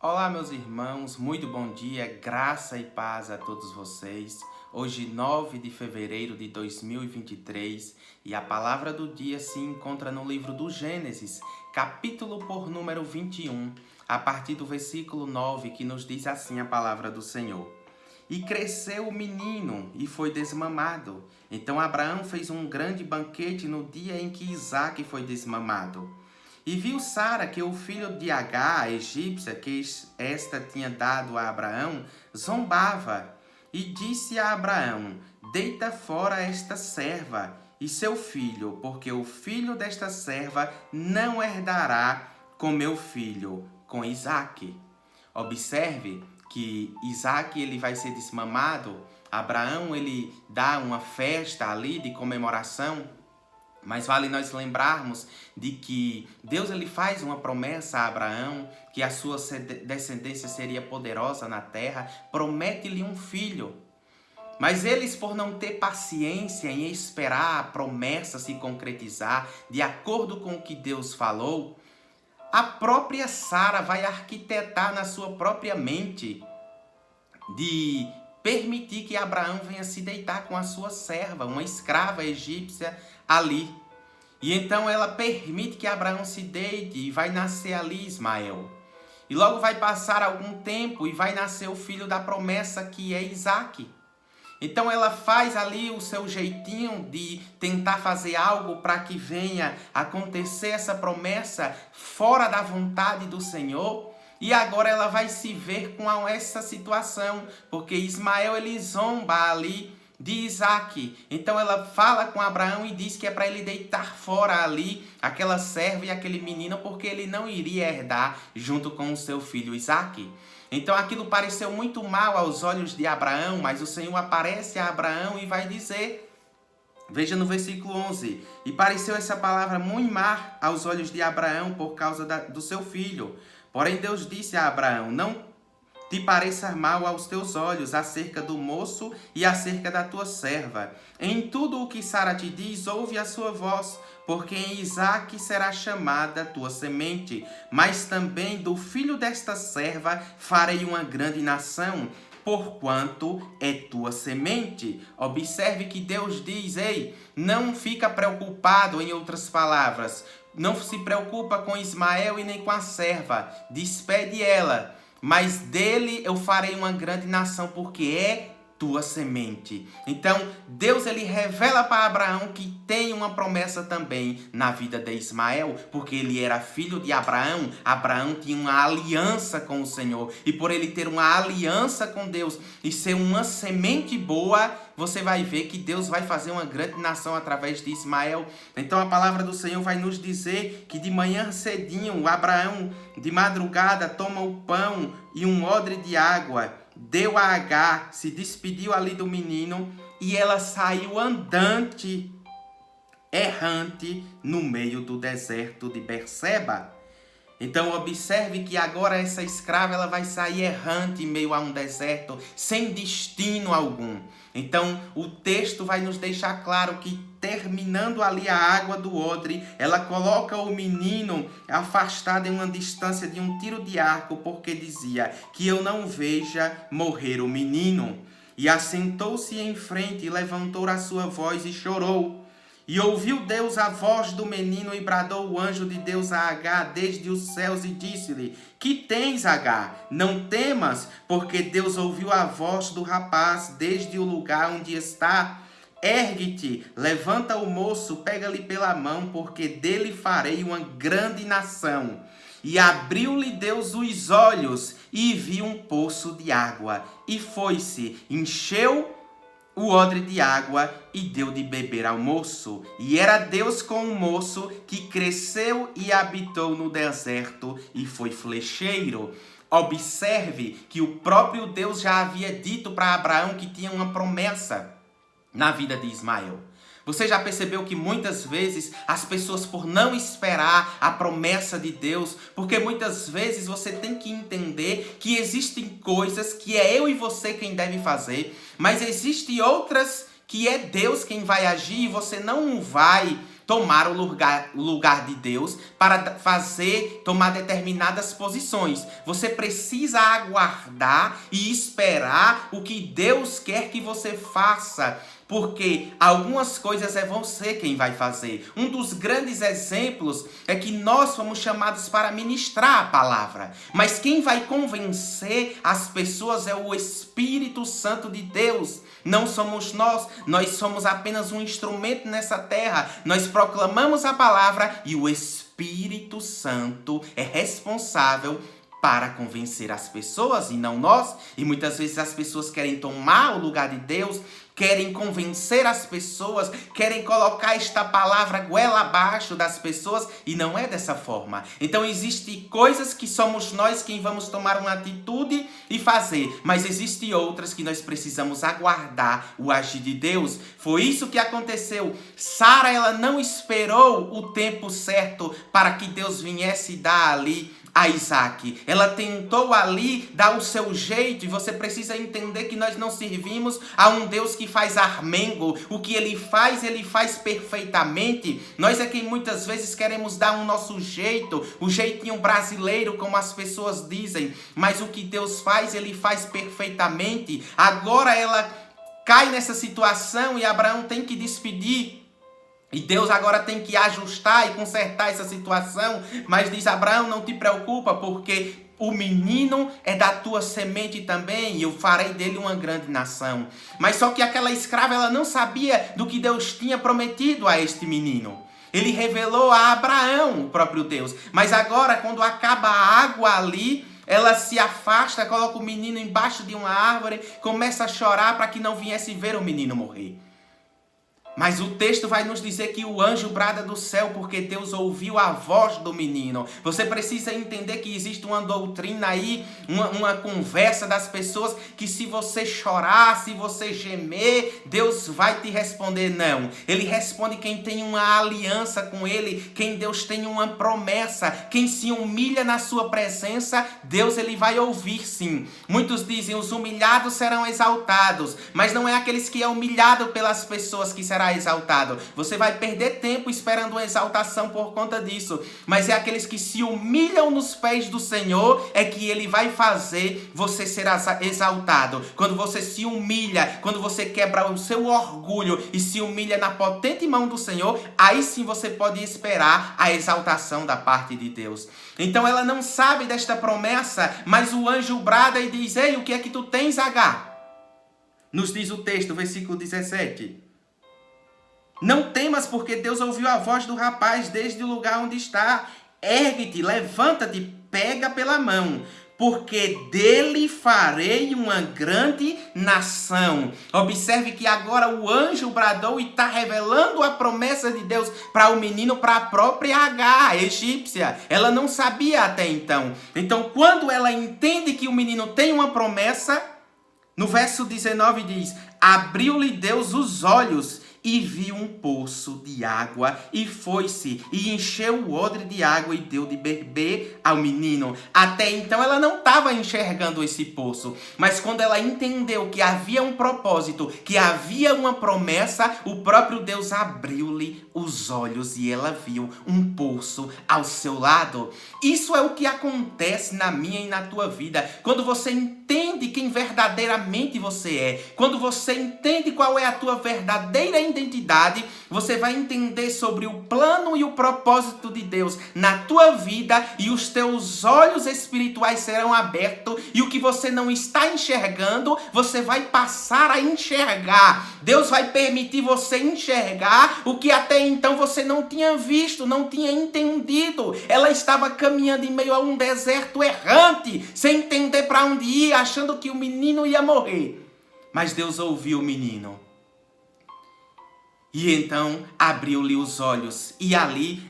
Olá, meus irmãos, muito bom dia, graça e paz a todos vocês. Hoje, 9 de fevereiro de 2023, e a palavra do dia se encontra no livro do Gênesis, capítulo por número 21, a partir do versículo 9, que nos diz assim a palavra do Senhor. E cresceu o menino e foi desmamado. Então Abraão fez um grande banquete no dia em que Isaque foi desmamado. E viu Sara que o filho de Agar, a egípcia, que esta tinha dado a Abraão, zombava. E disse a Abraão: deita fora esta serva e seu filho, porque o filho desta serva não herdará com meu filho, com Isaque. Observe que Isaque ele vai ser desmamado. Abraão ele dá uma festa ali de comemoração. Mas vale nós lembrarmos de que Deus ele faz uma promessa a Abraão, que a sua descendência seria poderosa na terra, promete-lhe um filho. Mas eles, por não ter paciência em esperar a promessa se concretizar de acordo com o que Deus falou, a própria Sara vai arquitetar na sua própria mente de permitir que Abraão venha se deitar com a sua serva, uma escrava egípcia ali. E então ela permite que Abraão se deite e vai nascer ali Ismael. E logo vai passar algum tempo e vai nascer o filho da promessa, que é Isaque. Então ela faz ali o seu jeitinho de tentar fazer algo para que venha acontecer essa promessa fora da vontade do Senhor. E agora ela vai se ver com essa situação, porque Ismael ele zomba ali de Isaque. Então ela fala com Abraão e diz que é para ele deitar fora ali aquela serva e aquele menino, porque ele não iria herdar junto com o seu filho Isaque. Então aquilo pareceu muito mal aos olhos de Abraão, mas o Senhor aparece a Abraão e vai dizer, veja no versículo 11, e pareceu essa palavra muito má aos olhos de Abraão por causa do seu filho. Porém Deus disse a Abraão: não te pareça mal aos teus olhos acerca do moço e acerca da tua serva. Em tudo o que Sara te diz, ouve a sua voz, porque em Isaque será chamada tua semente. Mas também do filho desta serva farei uma grande nação, porquanto é tua semente. Observe que Deus diz, ei, não fica preocupado, em outras palavras, não se preocupa com Ismael e nem com a serva, despede ela, mas dele eu farei uma grande nação, porque é tua semente. Então, Deus ele revela para Abraão que tem uma promessa também na vida de Ismael, porque ele era filho de Abraão. Abraão tinha uma aliança com o Senhor, e por ele ter uma aliança com Deus e ser uma semente boa, você vai ver que Deus vai fazer uma grande nação através de Ismael. Então a palavra do Senhor vai nos dizer que de manhã cedinho, Abraão de madrugada toma o pão e um odre de água, deu a Agar, se despediu ali do menino e ela saiu andante, errante, no meio do deserto de Berseba. Então observe que agora essa escrava ela vai sair errante em meio a um deserto, sem destino algum. Então o texto vai nos deixar claro que, terminando ali a água do odre, ela coloca o menino afastado em uma distância de um tiro de arco, porque dizia que eu não veja morrer o menino. E assentou-se em frente e levantou a sua voz e chorou. E ouviu Deus a voz do menino, e bradou o anjo de Deus a Agar desde os céus e disse-lhe: que tens, Agar? Não temas, porque Deus ouviu a voz do rapaz desde o lugar onde está. Ergue-te, levanta o moço, pega-lhe pela mão, porque dele farei uma grande nação. E abriu-lhe Deus os olhos, e viu um poço de água, e foi-se, encheu o odre de água e deu de beber ao moço. E era Deus com o moço, que cresceu e habitou no deserto e foi flecheiro. Observe que o próprio Deus já havia dito para Abraão que tinha uma promessa na vida de Ismael. Você já percebeu que muitas vezes as pessoas, por não esperar a promessa de Deus, porque muitas vezes você tem que entender que existem coisas que é eu e você quem deve fazer, mas existem outras que é Deus quem vai agir, e você não vai tomar o lugar de Deus para tomar determinadas posições. Você precisa aguardar e esperar o que Deus quer que você faça. Porque algumas coisas é você quem vai fazer. Um dos grandes exemplos é que nós fomos chamados para ministrar a palavra. Mas quem vai convencer as pessoas é o Espírito Santo de Deus. Não somos nós somos apenas um instrumento nessa terra. Nós proclamamos a palavra e o Espírito Santo é responsável para convencer as pessoas e não nós. E muitas vezes as pessoas querem tomar o lugar de Deus, querem convencer as pessoas, querem colocar esta palavra goela abaixo das pessoas e não é dessa forma. Então existem coisas que somos nós quem vamos tomar uma atitude e fazer, mas existem outras que nós precisamos aguardar o agir de Deus. Foi isso que aconteceu. Sara, ela não esperou o tempo certo para que Deus viesse dar ali a Isaac. Ela tentou ali dar o seu jeito, e você precisa entender que nós não servimos a um Deus que faz armengo. O que ele faz perfeitamente. Nós é quem muitas vezes queremos dar o nosso jeito, o jeitinho brasileiro, como as pessoas dizem, mas o que Deus faz, ele faz perfeitamente. Agora ela cai nessa situação e Abraão tem que despedir. E Deus agora tem que ajustar e consertar essa situação. Mas diz: Abraão, não te preocupa, porque o menino é da tua semente também, e eu farei dele uma grande nação. Mas só que aquela escrava, ela não sabia do que Deus tinha prometido a este menino. Ele revelou a Abraão o próprio Deus. Mas agora, quando acaba a água ali, ela se afasta, coloca o menino embaixo de uma árvore, começa a chorar para que não viesse ver o menino morrer. Mas o texto vai nos dizer que o anjo brada do céu porque Deus ouviu a voz do menino. Você precisa entender que existe uma doutrina aí, uma conversa das pessoas, que se você chorar, se você gemer, Deus vai te responder. Não. Ele responde quem tem uma aliança com ele, quem Deus tem uma promessa, quem se humilha na sua presença, Deus ele vai ouvir sim. Muitos dizem: os humilhados serão exaltados, mas não é aqueles que é humilhado pelas pessoas que será exaltado. Você vai perder tempo esperando uma exaltação por conta disso. Mas é aqueles que se humilham nos pés do Senhor é que ele vai fazer você ser exaltado. Quando você se humilha, quando você quebra o seu orgulho e se humilha na potente mão do Senhor, aí sim você pode esperar a exaltação da parte de Deus. Então ela não sabe desta promessa, mas o anjo brada e diz: ei, o que é que tu tens, Agar? Nos diz o texto, versículo 17. Não temas, porque Deus ouviu a voz do rapaz desde o lugar onde está. Ergue-te, levanta-te, pega pela mão, porque dele farei uma grande nação. Observe que agora o anjo bradou e está revelando a promessa de Deus para o menino, para a própria Agar, a egípcia. Ela não sabia até então. Então, quando ela entende que o menino tem uma promessa, no verso 19 diz: abriu-lhe Deus os olhos e viu um poço de água, e foi-se, e encheu o odre de água, e deu de beber ao menino. Até então ela não estava enxergando esse poço, mas quando ela entendeu que havia um propósito, que havia uma promessa, o próprio Deus abriu-lhe os olhos, e ela viu um poço ao seu lado. Isso é o que acontece na minha e na tua vida, quando você entende quem verdadeiramente você é, quando você entende qual é a tua verdadeira identidade, você vai entender sobre o plano e o propósito de Deus na tua vida, e os teus olhos espirituais serão abertos, e o que você não está enxergando, você vai passar a enxergar. Deus vai permitir você enxergar o que até então você não tinha visto, não tinha entendido. Ela estava caminhando em meio a um deserto errante, sem entender para onde ir, achando que o menino ia morrer. Mas Deus ouviu o menino. E então abriu-lhe os olhos. E ali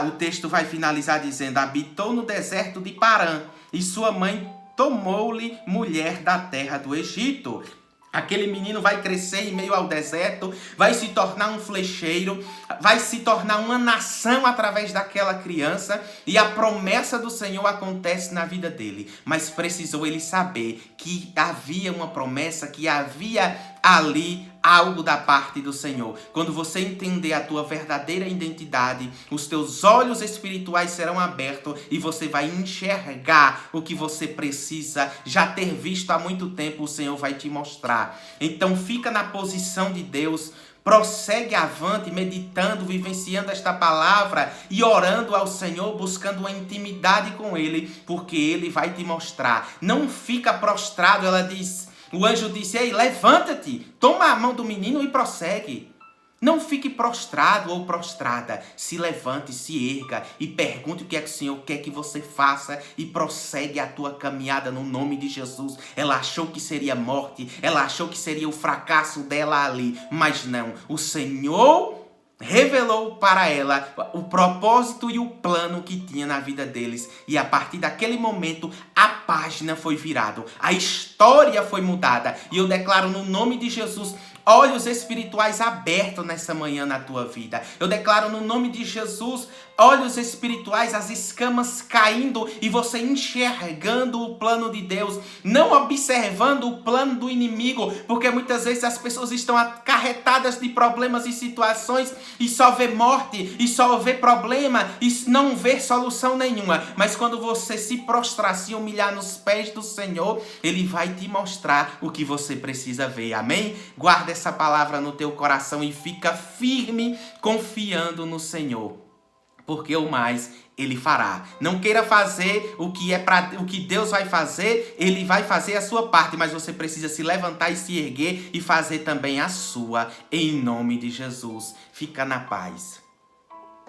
o texto vai finalizar dizendo: habitou no deserto de Parã, e sua mãe tomou-lhe mulher da terra do Egito. Aquele menino vai crescer em meio ao deserto, vai se tornar um flecheiro, vai se tornar uma nação através daquela criança, e a promessa do Senhor acontece na vida dele. Mas precisou ele saber que havia uma promessa, que havia ali algo da parte do Senhor. Quando você entender a tua verdadeira identidade, os teus olhos espirituais serão abertos e você vai enxergar o que você precisa já ter visto há muito tempo. O Senhor vai te mostrar. Então fica na posição de Deus. Prossegue avante, meditando, vivenciando esta palavra e orando ao Senhor, buscando uma intimidade com Ele, porque Ele vai te mostrar. Não fica prostrado, o anjo disse, ei, levanta-te, toma a mão do menino e prossegue. Não fique prostrado ou prostrada. Se levante, se erga e pergunte o que é que o Senhor quer que você faça e prossegue a tua caminhada no nome de Jesus. Ela achou que seria morte, ela achou que seria o fracasso dela ali, mas não. O Senhor revelou para ela o propósito e o plano que tinha na vida deles. E a partir daquele momento, a página foi virada. A história foi mudada. E eu declaro no nome de Jesus, olhos espirituais abertos nessa manhã na tua vida. Eu declaro no nome de Jesus, olhos espirituais, as escamas caindo e você enxergando o plano de Deus, não observando o plano do inimigo, porque muitas vezes as pessoas estão acarretadas de problemas e situações e só vê morte, e só vê problema e não vê solução nenhuma. Mas quando você se prostrar, se humilhar nos pés do Senhor, Ele vai te mostrar o que você precisa ver. Amém? Guarda essa palavra no teu coração e fica firme confiando no Senhor, porque o mais Ele fará. Não queira fazer o que Deus vai fazer, Ele vai fazer a sua parte, mas você precisa se levantar e se erguer e fazer também a sua, em nome de Jesus. Fica na paz.